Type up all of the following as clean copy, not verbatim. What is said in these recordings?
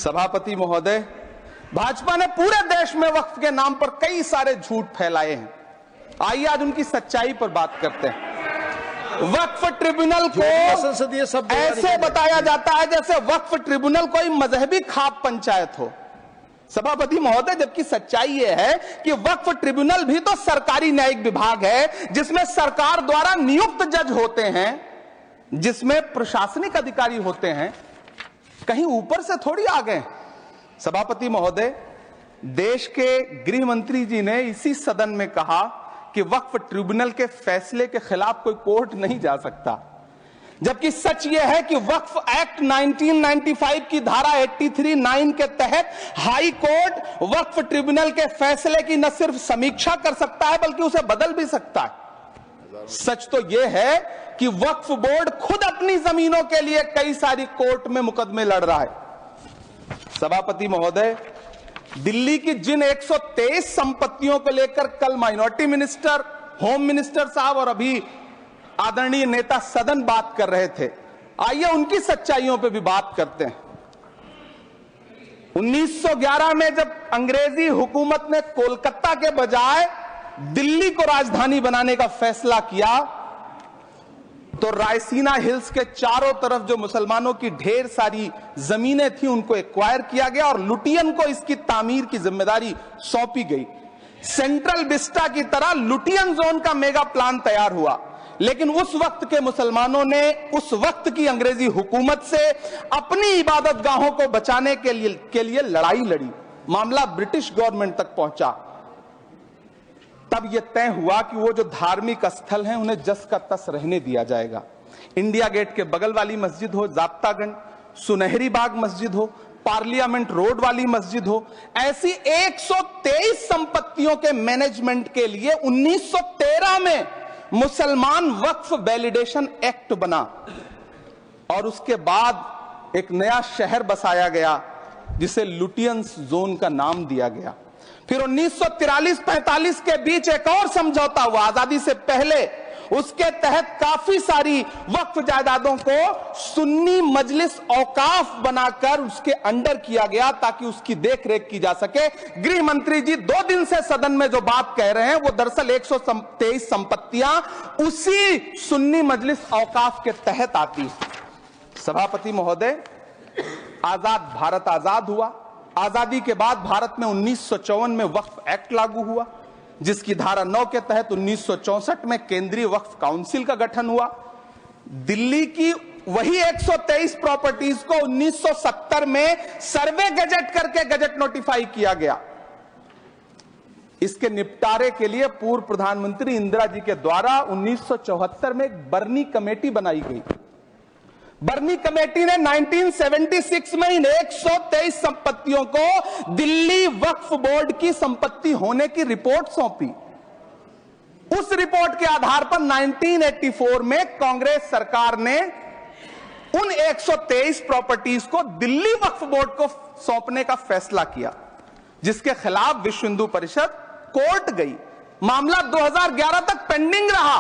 सभापति महोदय, भाजपा ने पूरे देश में वक्फ के नाम पर कई सारे झूठ फैलाए हैं। आइए आज उनकी सच्चाई पर बात करते हैं। वक्फ ट्रिब्यूनल को संसदीय शब्द ऐसे बताया जाता है जैसे वक्फ ट्रिब्यूनल कोई मजहबी खाप पंचायत हो। सभापति महोदय, जबकि सच्चाई यह है कि वक्फ ट्रिब्यूनल भी तो सरकारी न्यायिक विभाग है, जिसमें सरकार द्वारा नियुक्त जज होते हैं, जिसमें प्रशासनिक अधिकारी होते हैं, कहीं ऊपर से थोड़ी आ गए। सभापति महोदय, देश के गृह मंत्री जी ने इसी सदन में कहा कि वक्फ ट्रिब्यूनल के फैसले के खिलाफ कोई कोर्ट नहीं जा सकता, जबकि सच यह है कि वक्फ एक्ट 1995 की धारा 83(9) के तहत हाई कोर्ट वक्फ ट्रिब्यूनल के फैसले की न सिर्फ समीक्षा कर सकता है बल्कि उसे बदल भी सकता है। सच तो यह है कि वक्फ बोर्ड खुद अपनी जमीनों के लिए कई सारी कोर्ट में मुकदमे लड़ रहा है। सभापति महोदय, दिल्ली की जिन 123 संपत्तियों को लेकर कल माइनॉरिटी मिनिस्टर, होम मिनिस्टर साहब और अभी आदरणीय नेता सदन बात कर रहे थे, आइए उनकी सच्चाइयों पे भी बात करते हैं। 1911 में जब अंग्रेजी हुकूमत ने कोलकाता के बजाय दिल्ली को राजधानी बनाने का फैसला किया, तो रायसीना हिल्स के चारों तरफ जो मुसलमानों की ढेर सारी जमीनें थी उनको एक्वायर किया गया और लुटियन को इसकी तामीर की जिम्मेदारी सौंपी गई। सेंट्रल विस्टा की तरह लुटियन जोन का मेगा प्लान तैयार हुआ, लेकिन उस वक्त के मुसलमानों ने उस वक्त की अंग्रेजी हुकूमत से अपनी इबादत गाहों को बचाने के लिए लड़ाई लड़ी। मामला ब्रिटिश गवर्नमेंट तक पहुंचा। तब यह तय हुआ कि वो जो धार्मिक स्थल हैं उन्हें जस का तस रहने दिया जाएगा। इंडिया गेट के बगल वाली मस्जिद हो, जाप्तागंज, सुनहरी बाग मस्जिद हो, पार्लियामेंट रोड वाली मस्जिद हो, ऐसी 123 संपत्तियों के मैनेजमेंट के लिए 1913 में मुसलमान वक्फ वैलिडेशन एक्ट बना और उसके बाद एक नया शहर बसाया गया जिसे लुटियंस जोन का नाम दिया गया। फिर 1943-45 के बीच एक और समझौता हुआ आजादी से पहले, उसके तहत काफी सारी वक्फ जायदादों को सुन्नी मजलिस औकाफ बनाकर उसके अंडर किया गया ताकि उसकी देखरेख की जा सके। गृह मंत्री जी 2 दिन से सदन में जो बात कह रहे हैं वो दरअसल 123 संपत्तियां उसी सुन्नी मजलिस औकाफ के तहत आती। सभापति महोदय, आजाद भारत आजाद हुआ। आजादी के बाद भारत में 1954 में वक्फ एक्ट लागू हुआ, जिसकी धारा 9 के तहत 1964 में केंद्रीय वक्फ काउंसिल का गठन हुआ। दिल्ली की वही 123 प्रॉपर्टीज को 1970 में सर्वे गजट करके गजट नोटिफाई किया गया। इसके निपटारे के लिए पूर्व प्रधानमंत्री इंदिरा जी के द्वारा 1974 में एक बर्नी कमेटी बनाई गई। बर्नी कमेटी ने 1976 में इन 123 संपत्तियों को दिल्ली वक्फ बोर्ड की संपत्ति होने की रिपोर्ट सौंपी। उस रिपोर्ट के आधार पर 1984 में कांग्रेस सरकार ने उन 123 प्रॉपर्टीज को दिल्ली वक्फ बोर्ड को सौंपने का फैसला किया, जिसके खिलाफ विश्व हिंदू परिषद कोर्ट गई। मामला 2011 तक पेंडिंग रहा।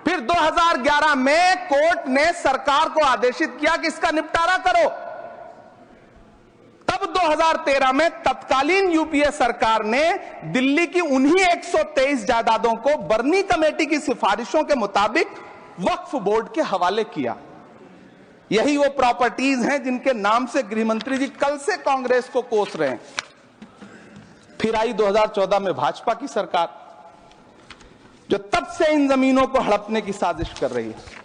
फिर 2011 में कोर्ट ने सरकार को आदेशित किया कि इसका निपटारा करो। तब 2013 में तत्कालीन यूपीए सरकार ने दिल्ली की उन्हीं 123 जायदादों को बर्नी कमेटी की सिफारिशों के मुताबिक वक्फ बोर्ड के हवाले किया। यही वो प्रॉपर्टीज हैं जिनके नाम से गृह मंत्री जी कल से कांग्रेस को कोस रहे हैं। फिर आई 2014 में भाजपा की सरकार, जो तब से इन जमीनों को हड़पने की साजिश कर रही है।